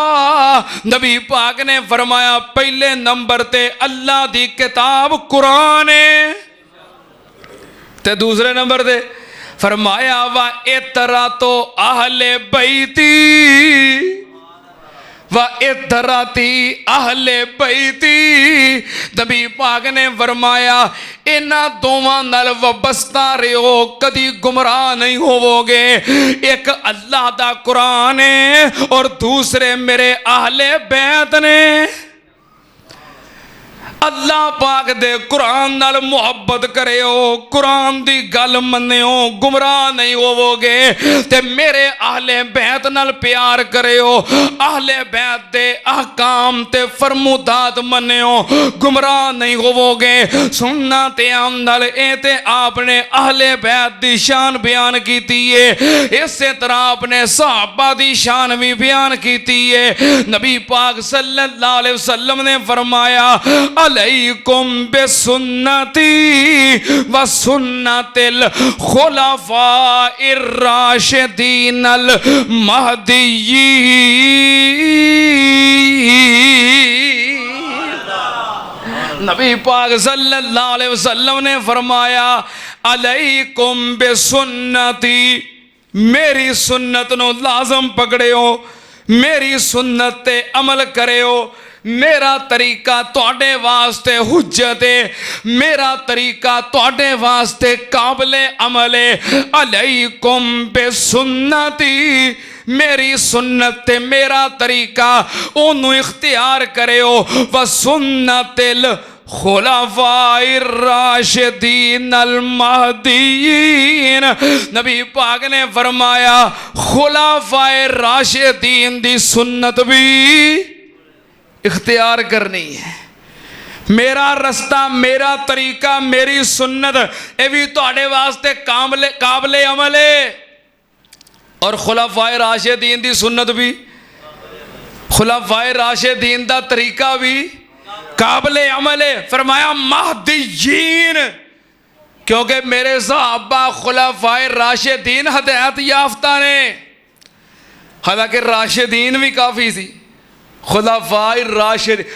नबी पाक ने फरमाया, पहले नंबर ते अल्लाह दी किताब कुरान है, ते दूसरे नंबर ते फरमाया, वा इतरा तो आहले बैती, वा इतराती आहले बैती। नबी पाक ने फरमाया, इन्हां दोवां नाल वबस्ता रहो, कदी गुमराह नहीं होवोगे। एक अल्लाह दा कुरान है और दूसरे मेरे आहले बैत ने। अल्लाह पाक दे कुरान नाल मुहब्बत करियो, कुरान दी गल मन्नियो, गुमराह नहीं होवोगे। ते मेरे आहले बैत नाल प्यार करियो, आहले बैत दे अहकाम ते फरमुदात मन्नियो, गुमराह नहीं होवोगे। सुनना ते आम नाल ए ते आपने आहले बैत दी शान बयान कीती है, इसे तरह अपने सहाबा दी शान भी बयान कीती है। नबी पाक सल्लल्लाहु अलैहि वसल्लम ने फरमाया, अलैकुम बिसुन्नती व सुन्नतिल खुलफाइर राशिदीनल महदीय्यीन। नबी पाक सल्लल्लाहु अलैहि वसल्लम ने फरमाया, अलैकुम बिसुन्नती, मेरी सुन्नत नो लाजम पकड़ियो, मेरी सुन्नत ते अमल करियो। मेरा तरीका तुहाडे वास्ते हुज्जत है, मेरा तरीका तुहाडे वास्ते काबिले अमल है। अलैकुम बिसुन्नती, मेरी सुन्नत ते मेरा तरीका ओनू इख्तियार करियो। व सुन्नतिल खुलफाइर राशिदीन अल महदीयीन। नबी पाक ने फरमाया, खुलफाए राशिदीन दी सुन्नत भी इख्तियार करनी है। मेरा रास्ता, मेरा तरीका, मेरी सुन्नत, ये भी तुहाडे वास्ते काबिले अमल है। और खुलफाए राशिदीन दी सुन्नत भी, खुलफाए राशिदीन दा तरीका भी काबिले अमल है। फरमाया महदीयीन, क्योंकि मेरे सहाबा खुलफाए राशिदीन हदायत याफ्ता ने। हालांकि राशिदीन भी काफ़ी सी, खुलफाए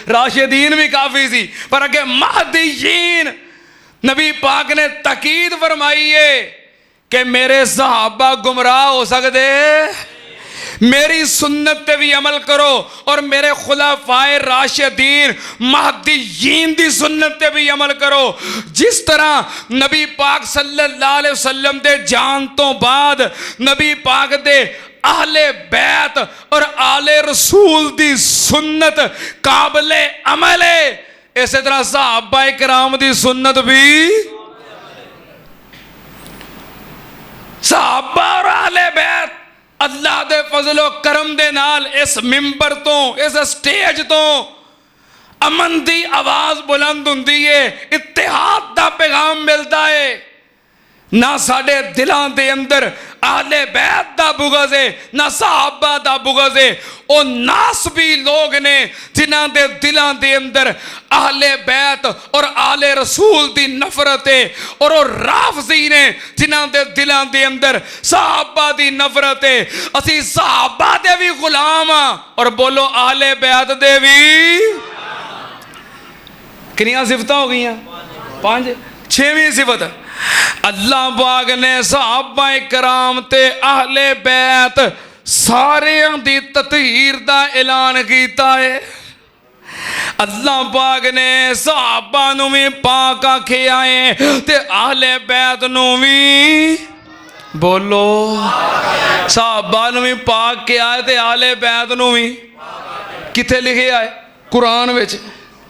राशिदीन भी काफ़ी सी, पर अगे महदीयीन नबी पाक ने तकीद फरमाई है कि मेरे सहाबा गुमराह हो सकते, मेरी सुन्नत पे भी अमल करो और मेरे खुलफाए राशिदीन महदीयीन दी सुन्नत पे भी अमल करो। जिस तरह नबी पाक सल्लल्लाहु अलैहि वसल्लम दे जान तो बाद नबी पाक दे आहले बैत और आले रसूल दी सुन्नत काबिले अमल है, इसी तरह सहाबा इकराम दी सुन्नत भी, सहाबा और आहले बैत अल्लाह दे फजलो करम दे नाल इस मिंबर तो, इस स्टेज तो अमन दी आवाज बुलंद हुंदी है, इत्तेहाद दा पैगाम मिलता है। ना साडे दिलां दे अंदर आहले बैत दा बुग़ज़ है, ना सहाबा दा बुग़ज़ है। ओ नासबी लोग ने जिन्हां दे दिलां दे अंदर आहले बैत और आले रसूल दी नफरत है, और ओ राफज़ी ने जिन्हां दे दिलां दे अंदर सहाबा दी नफरत है। असी सहाबा दे भी गुलाम हां, और बोलो आहले बैत दे भी। कितनी सिफतां हो गई? 5। 6वीं सिफत, अल्लाह पाक ने सहाबा इकराम ते आहले बैत सारियां दी ततहीर दा ऐलान कीता है। अल्लाह पाक ने सहाबा नू भी पाक आखिया है ते आहले बैत नू भी, बोलो, सहाबा नू भी पाक किया है ते आहले बैत नू भी। किथे लिखिया है? कुरान विच।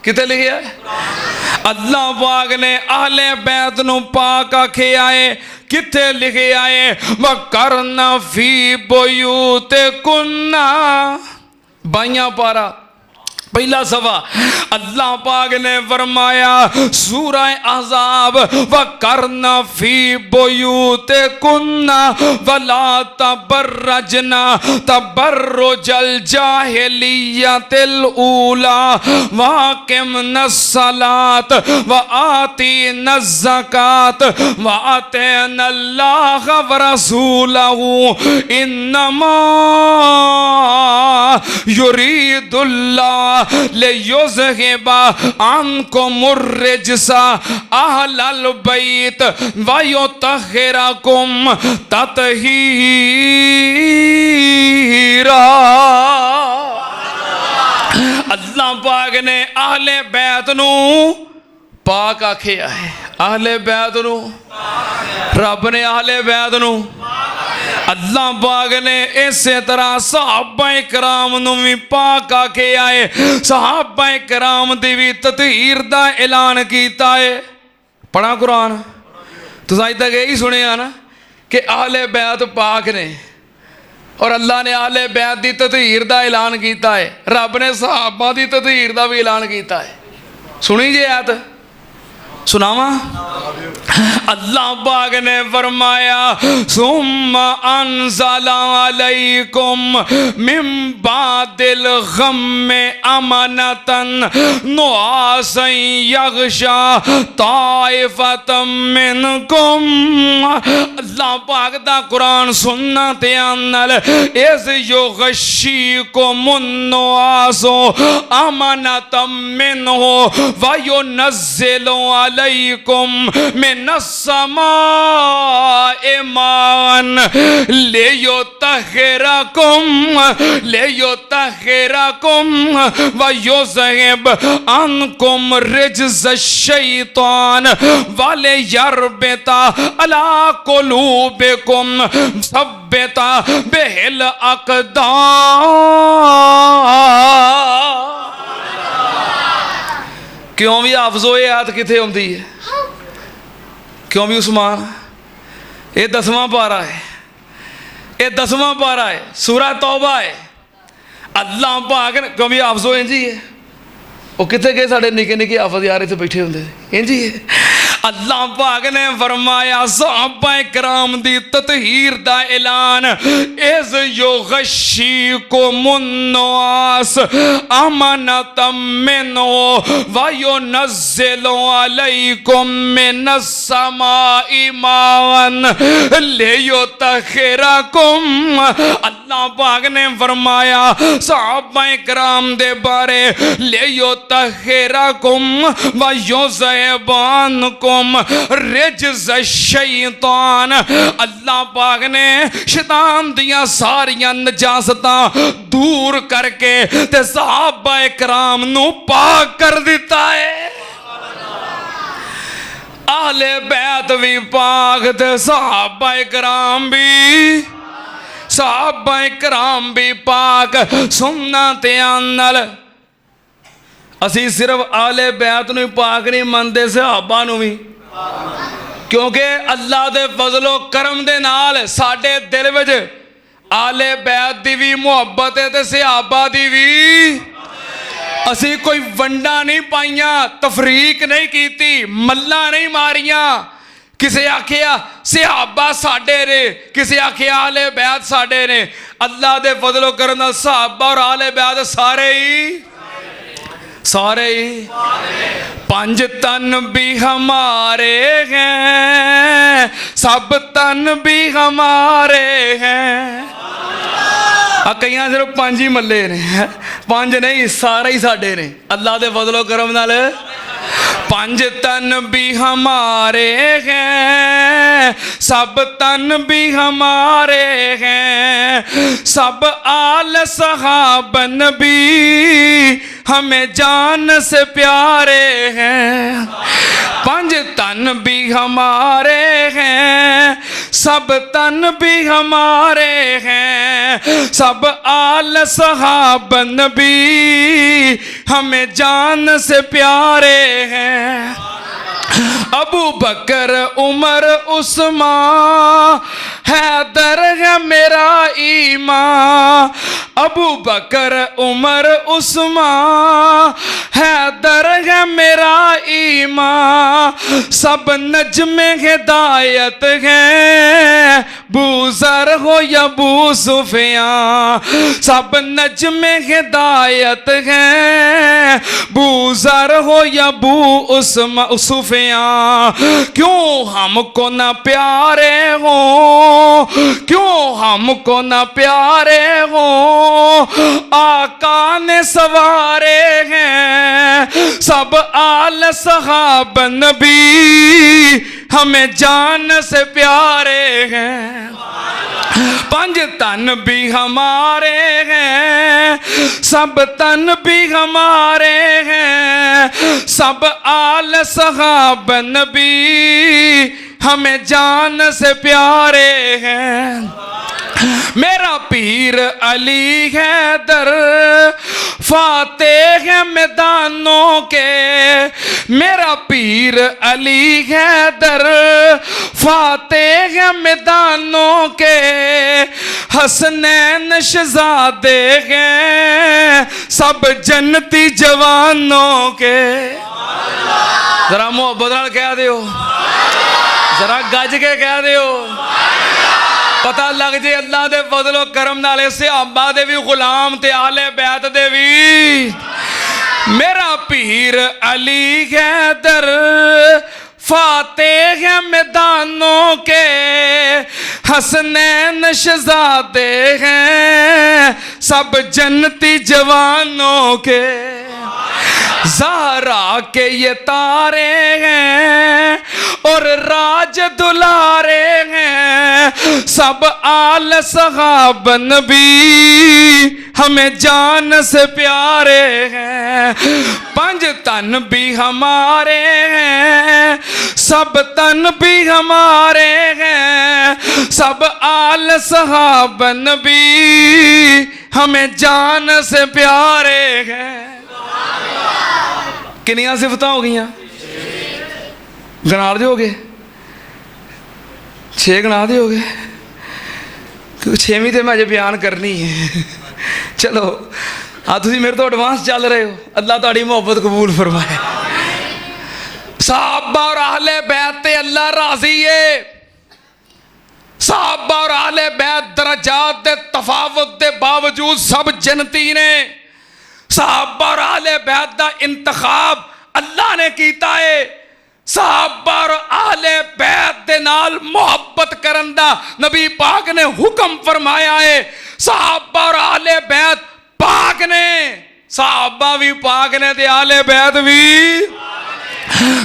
किथे लिखिया है? अल्लाह पाक ने आहले बैत नू पाक आखिया है। किथे लिखे आए? वकरना फी बुयूते कुन्ना, 22 पारा पहला सवा। अल्लाह पाक ने फरमाया सूरह अहज़ाब, वकरना फी बुयूते कुन्ना वला तबर्रजना तबर्रुजल जाहिलियतिल ऊला वाकिमना सलात व आतीना ज़कात व अतीना अल्लाह व रसूलहू इन्नमा युरीदुल्लाह ले युज़हिबा अन्कुमुर रिज्सा अहलल बैत व युतहिरकुम ततहीरा। अल्लाह पाक ने आहले बैत नू पाक आखिया है। आहले बैत नू रब ने आहले बैत नू अल्लाह पाक ने इस तरह सहाबा कराम नूं भी पाक आके आए, सहाबा कराम दी भी ततहीर दा ऐलान कीता है। पढ़ा कुरान तुस अज तक यही सुनिया ना कि आहले बैत पाक ने और अल्लाह ने आहले बैत की ततहीर का ऐलान किया है। रब ने सहाबा की ततहीर का भी ऐलान किया है। सुनी जे आयत सुनावा। अल्लाह पाक ने फरमाया सुम्मा अनज़ला अलैकुम मिन बादिल गम्मे अमनतन नुआसन यग़शा ताइफतम मिनकुम। अल्लाह पाक दा कुरान सुनना ध्यान नाल। इस युग़शीकुम नुआसो अमनतम मिनहु व युनज़्ज़िलु अलैकुम मिनस्समाइ माअन लियुत्तहिरकुम व युज़हिब अन्कुम रिज्ज़श-शैतान व लियर्बिता अला कुलूबिकुम सब्बिता बिहिल अक़दाम। क्यों भी हाफज़ो ये आयत किथे आउंदी है? क्यों भी उस्मान? ये 10वां पारा है, ये 10वां पारा है, सूरह तौबा है। अल्लाह पाक ने क्यों भी हाफज़ो इंज ही है। वो कितने गए साढ़े निके निके हाफज़ यार इत्थे बैठे होंदे इंज ही है। अल्लाह पाक ने फरमाया सहाबा कराम दी ततहीर दा ऐलान इज़ युग़श्शिकुमुन नुआस अमनतम मिनहु व युनज़्ज़िलु अलैकुम मिनस्समाइ माअन लियुत्तहिरकुम। अल्लाह पाक ने फरमाया सहाबा कराम दे बारे लियुत्तहिरकुम व युज़हिब अन्कुम रिज्ज़श-शैतान। अल्लाह पाक ने शैतान दियां सारियां नजासतां दूर करके ते सहाबा कराम नूं पाक कर दिता है। आहले बैत भी पाक ते सहाबा कराम भी पाक। सुनना ध्यान नाल। असी सिर्फ आले बैत नूं पाक नहीं मनते, सहाबा नूं भी, क्योंकि अल्लाह दे फज़लो करम दे नाल साडे दिल विच आले बैत दी भी मुहब्बत है ते सहाबा दी भी। असी कोई वंडा नहीं पाइया, तफरीक नहीं कीती, मल्ला नहीं मारिया। किसे आखिया सहाबा साडे ने, किसे आखिया आले बैत साडे ने। अल्लाह दे फज़लो करम नाल सहाबा और आले बैत सारे ही पंज तन भी हमारे हैं, सब तन भी हमारे हैं। कई सिर्फ 5 ही मल्ले ने, 5 नहीं सारे ही साडे ने। अल्लाह दे फज़लो करम नाल पंज तन भी हमारे हैं, सब तन भी हमारे हैं, सब आल सहाबन भी हमें जान से प्यारे हैं। पंज तन भी हमारे हैं, सब तन भी हमारे हैं, सब आल सहाबन भी हमें जान से प्यारे हैं। अबू बकर उमर उस्मान हैदर है मेरा ईमान। अबू बकर उमर उस्मान हैदर है मेरा ईमान। सब नजमे हिदायत हैं, बूज़र हो या बू सुफियान। सब नजमे हिदायत हैं, बूज़र हो या बू सुफियान। क्यों हमको न प्यारे हो, क्यों हमको न प्यारे हो, आका ने सवारे हैं। सब आल सहाबन भी हमें जान से प्यारे हैं। पंज तन भी हमारे हैं, सब तन भी हमारे हैं, सब आल सहाबन भी हमें जान से प्यारे हैं। मेरा पीर अली हैदर फातेह है मैदानों के, मेरा पीर अली हैदर फातेह है मैदानों के, हसनैन शहजादे हैं सब जन्नती जवानों के। जरा मोहब्बत नाल कह दियो, जरा गज के कह दियो, पता लग जे अल्लाह दे फजलो करम नाल सहाबा दे भी गुलाम ते आले बैत दे भी। मेरा पीर अली हैदर फातेह है मैदानों के, हसनैन शहजादे हैं सब जन्नती जवानों के। ज़हरा के ये तारे हैं और राज दुलारे हैं, सब आल सहाब नबी हमें जान से प्यारे हैं। पंज तन भी हमारे हैं, सब तन भी हमारे हैं, सब आल सहाब नबी हमें जान से प्यारे हैं। किनिया सिफत हो गई? गना दोगे? 6 गना दोगे? क्योंकि 6वीं तो मैं अजे बयान करनी है। चलो हाँ, तुम मेरे तो एडवांस चल रहे हो। अल्लाह ताड़ी मोहब्बत कबूल फरमाए। सहाबा और अहले बैत ते अल्लाह राजी है। सहाबा और अहले बैत दरजात दे तफावत दे बावजूद सब जन्नती ने। सहाबा और अहले बैत दा इंतखाब अल्लाह ने कीता है। सहाबा और अहले बैत दे नाल मोहब्बत करन दा नबी पाक ने हुक्म फरमाया है। सहाबा और अहले बैत पाक ने, सहाबा भी पाक ने ते अहले बैत भी।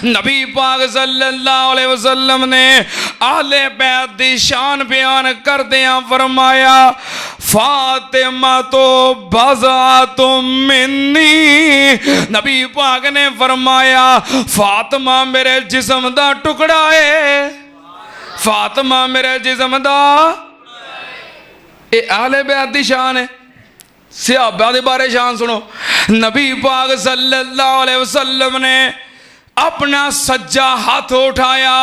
नबी पाक सल्लल्लाहु अलैहि वसल्लम ने अहले बैत दी शान बयान करदियां फरमाया, फातिमा तो बज़ा तुम मिन्नी। नबी पाक ने फरमाया फातिमा मेरे जिस्म दा टुकड़ा है, फातिमा मेरे जिस्म दा। ये अहले बैत दी शान है। सहाबा दे बारे शान सुनो। नबी पाक सल्लल्लाहु अलैहि वसल्लम ने अपना सज्जा हाथ उठाया,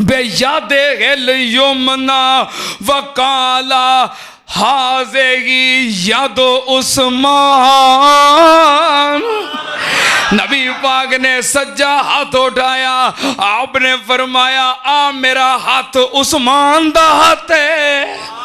बेयादे हिल युमना वकाला हाज़ेही यादो उस्मान। नबी पाक ने सज्जा हाथ उठाया, आपने फरमाया आ मेरा हाथ उस्मान दा हाथ है,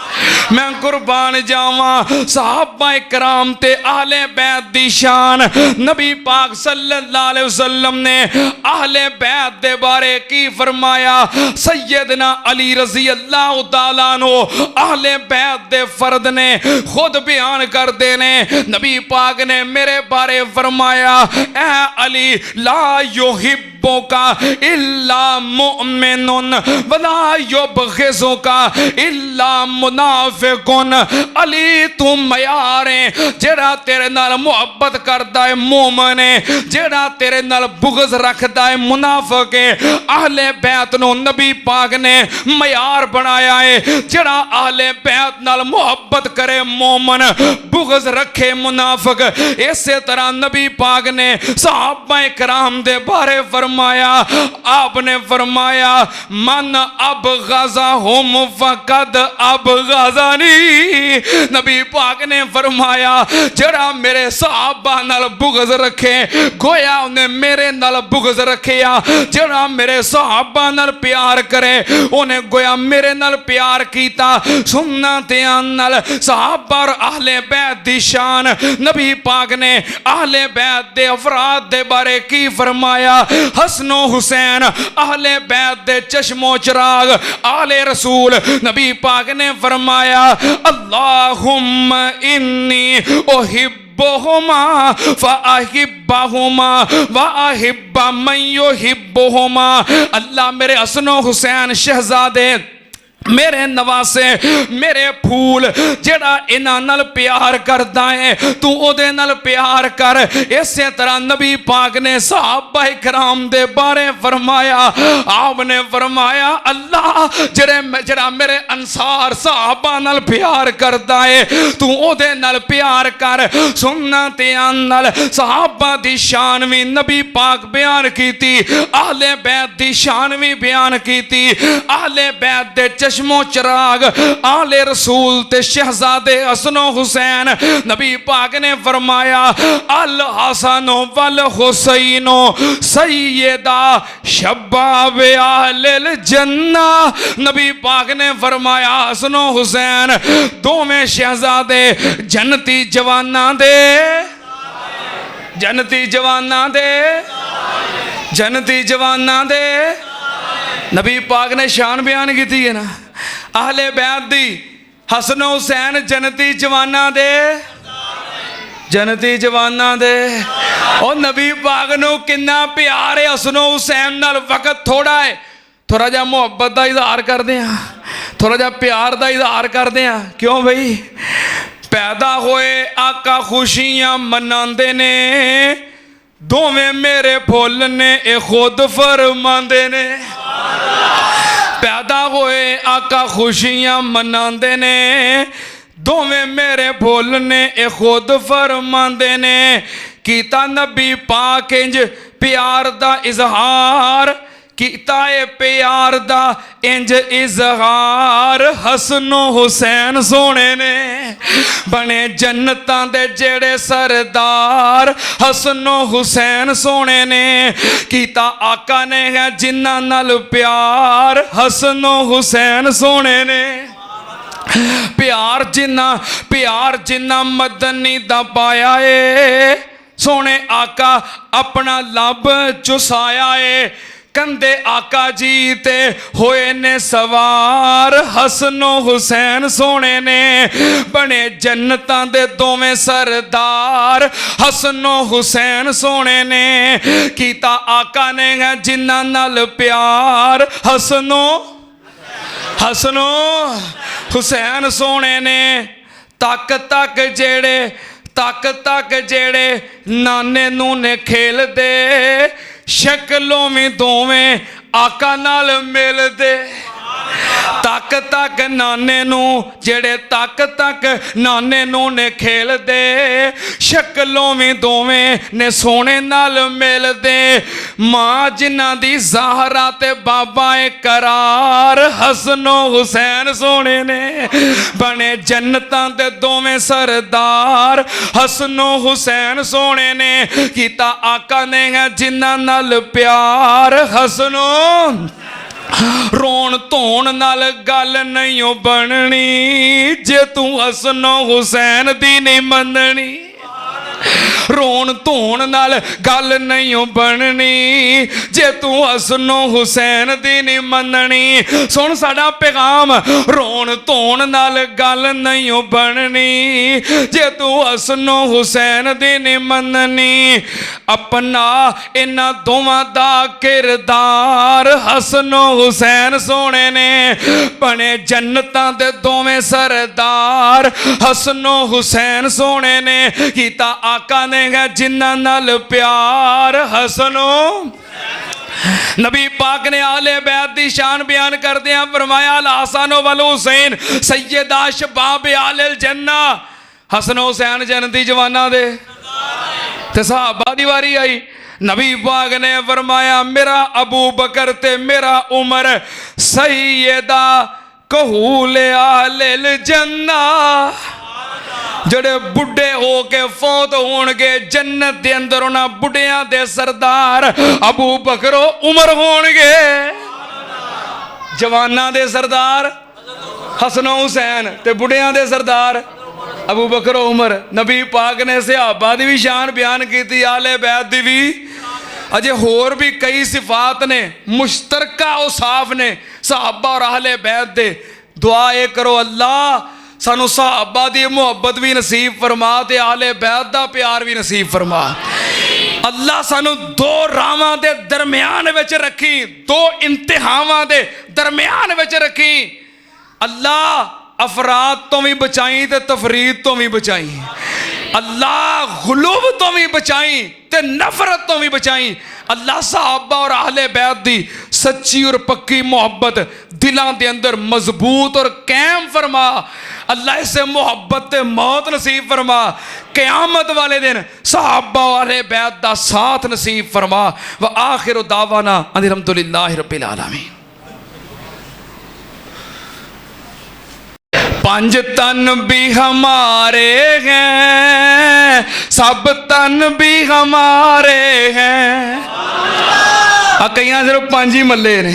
मैं कुर्बान जावा। सहाबा इकराम ते अहले बैत दी शान। नबी पाक सल्लल्लाहु अलैहि वसल्लम ने अहले बैत दे बारे की फरमाया, सैयदना अली रज़ी अल्लाह तआला अन्हु अहले बैत दे फर्द ने खुद बयान करते ने। नबी पाक ने मेरे बारे फरमाया, ए अली ला युहिब्बुका इल्ला मुमिनुन वला युबग़िज़ुका इल्ला मुनाफिकुन। अली तू मयार है, जेड़ा तेरे नाल मुहब्बत करदा है मोमिन है, जेड़ा तेरे नाल बुग़्ज़ रखदा है मुनाफिक है। अहले बैत नु नबी पाक ने मयार बनाया है, जेड़ा अहले बैत नाल मुहब्बत करे मोमिन, बुग़्ज़ रखे मुनाफिक। इसे तरह नबी पाक ने सहाबा इकराम दे बारे फरमाया, आपने फरमाया मन अब गज़ा हुम फ़क़द अब गज़ानी। नबी पाक ने फरमाया जड़ा मेरे सहाबा नाल बुग़्ज़ रखे गोया उन्हें मेरे नाल बुग़्ज़ रखिया, जड़ा मेरे सहाबा नाल प्यार करे उन्हें गोया मेरे नाल प्यार कीता। सुन्ना त्यान नाल सहाबा और अहले बैत दी शान। नबी पाक ने अहले बैत दे अफराद दे बारे की फरमाया, हसनो हुसैन अहले बैत दे चश्मो चिराग आले रसूल। नबी पाक ने फरमाया अल्लाहुम्मा इन्नी उहिब्बुहुमा फ़अहिब्बहुमा व अहिब्ब मन युहिब्बुहुमा। अल्लाह मेरे हसनो हुसैन शहजादे मेरे नवासे मेरे फूल जेड़ा इन्हां नाल प्यार करदा है तू ओदे नाल प्यार कर। इसे तरह नबी पाक ने सहाबा इकराम दे बारे फरमाया, आपने फरमाया अल्लाह जेड़ा मेरे अंसार सहाबा नाल प्यार करदा है तू ओदे नाल प्यार कर। सुन्नतियां नाल सहाबा दी शान भी नबी पाक बयान कीती, आहले बैत दी शान भी बयान कीती। आहले बैत दे चश्मो चिराग आले रसूल ते शहजादे हसनो हुसैन नबी पाक ने फरमाया अल हसनो वल हुसैनो सैयदा शबाब अहलिल जन्ना। नबी पाक ने फरमाया हसनो हुसैन दोवें शहजादे जन्नती जवाना दे जन्नती जवाना दे जन्नती जवाना दे। नबी पाक ने शान बयान की है ना आहले बैत दी हसन हुसैन जन्नती जवाना दे जन्नती जवाना दे। और नबी पाक नूं किन्ना प्यार है हसन हुसैन नाल। वक्त थोड़ा है, थोड़ा जा मुहब्बत का इजहार करते हैं, थोड़ा जा प्यार का इजहार करते हैं। क्यों भाई पैदा होए आका खुशियां मनांदे ने दोवें मेरे फुल ने ए खुद फरमांदे ने। पैदा होए आका खुशियां मनांदे ने दोवें मेरे फुल ने ए खुद फरमांदे ने। कीता नबी पाक इंज प्यार दा इजहार कीता ए प्यार दा इंज इजहार हसनो हुसैन सोने ने बने जन्नतां दे जेड़े सरदार हसनो हुसैन सोने ने। कीता आका ने है जिन्ना नाल प्यार हसनो हुसैन सोने ने। प्यार जिन्ना मदनी दा पाया है सोने आका अपना लब चुसाया है। कंधे आका जी ते होए ने सवार हसनो हुसैन सोने ने बने जन्नतां दे दोवें सरदार हसनो हुसैन सोने ने। कीता आका ने है जिन्ना नाल प्यार हसनो हुसैन सोने ने। तक तक जेड़े नाने नू ने खेल दे शक्लों में दोवें आका नाल मिल दे। तक नाने नू जेड़े तक नाने नू ने खेल दे शक्लों में दोवें ने सोने नाल मिल दे। मां जिन्हां दी ज़हरा ते बाबा करार हसनो हुसैन सोने ने बने जन्नतां दे दोवें सरदार हसनो हुसैन सोने ने। कीता आका ने है जिन्हां नाल प्यार हसनो रोन धोन नाल गल नहीं बननी जे तू हसनो हुसैन दी नहीं मननी। रोन धोन नाल गल नहीं बननी जे तू हसनो हुसैन दी नहीं मननी। सुन साडा पैगाम रोन धोन नाल गल नहीं बननी जे तू हसनो हुसैन दी नहीं मननी। अपना इन्हां दोवां दा किरदार हसनो हुसैन सोने ने बने जन्नतां दे दोवें सरदार हसनो हुसैन सोने ने। कीता आका ने है जिन्ना नाल प्यार हसनो। नबी पाक ने आले बैत दी शान बयान करदे फरमाया अल हसन वल हुसैन सैयदा शबाब अहलिल जन्ना। हसन हुसैन जन्नती जवाना दे ते सहाबा दी वारी आई। नबी पाक ने फरमाया मेरा अबू बकर ते मेरा उमर सैयदा कहूल अहलिल जन्ना। जड़े बुढ़े हो के फौत होणगे जन्नत दे अंदर उन्हां बुढ़ियां दे सरदार अबू बकरो उमर होणगे। जवाना दे सरदार हसनो हुसैन ते बुढ़ियां दे सरदार अबू बकरो उमर। नबी पाक ने सहाबा दी भी शान बयान की आले बैत दी भी। अजे होर भी कई सिफात ने मुश्तरका औसाफ ने सहाबा और आहले बैत दे। दुआ ये करो अल्लाह सानू सहाबा दी मुहब्बत भी नसीब फरमा ते आले बैत दा प्यार भी नसीब फरमा। अल्लाह सानू दो रावां दे दरम्यान विच रखी, दो इंतहावां दे दरम्यान विच रखी। अल्लाह अफराद तो भी बचाई ते तफरीद तो भी बचाई, अल्लाह गुलूब तो भी बचाई ते नफरत तो भी बचाई। अल्लाह सहाबा और अहले बैत दी सच्ची और पक्की मोहब्बत दिलों के अंदर मजबूत और कायम फरमा। अल्लाह इसे मोहब्बत ते मौत नसीब फरमा। क़यामत वाले दिन सहाबा वाले बैत दा साथ नसीब फरमा। व आखिर दावाना अल्हम्दुलिल्लाहि रब्बिल आलमीन। पंज तन भी हमारे हैं, सब तन भी हमारे हैं। कई सिर्फ पांच ही मल्ले ने,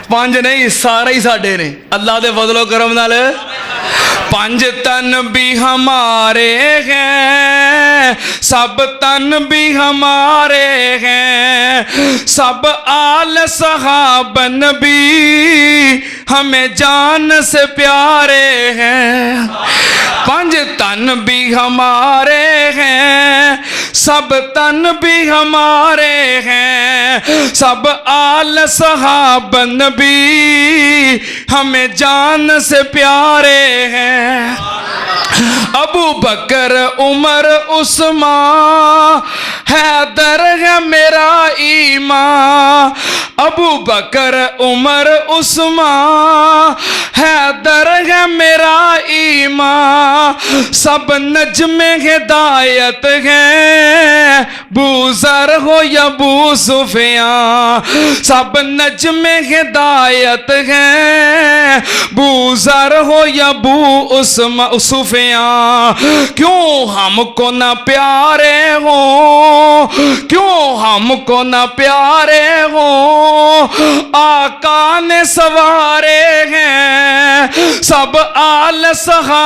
पांच नहीं सारे ही साडे ने अल्लाह दे फजलो करम नाल। पंज तन भी हमारे हैं, सब तन भी हमारे हैं। सब आल सहाबन भी हमें जान से प्यारे हैं। पंज तन भी हमारे हैं, सब तन भी हमारे हैं। सब आल सहाबन भी हमें जान से प्यारे हैं। अबू बकर उमर उस्मान हैदर है मेरा ईमान। अबू बकर उमर उस्मान हैदर है मेरा ईमान। सब नजमे हिदायत है, बूजर हो या बू सुफियान। सब नजमे हिदायत है, बूजर हो या बू सुफियान। क्यों हमको न प्यारे हो, क्यों हमको न प्यारे हो। आका ने सवारे हैं सब आल सहा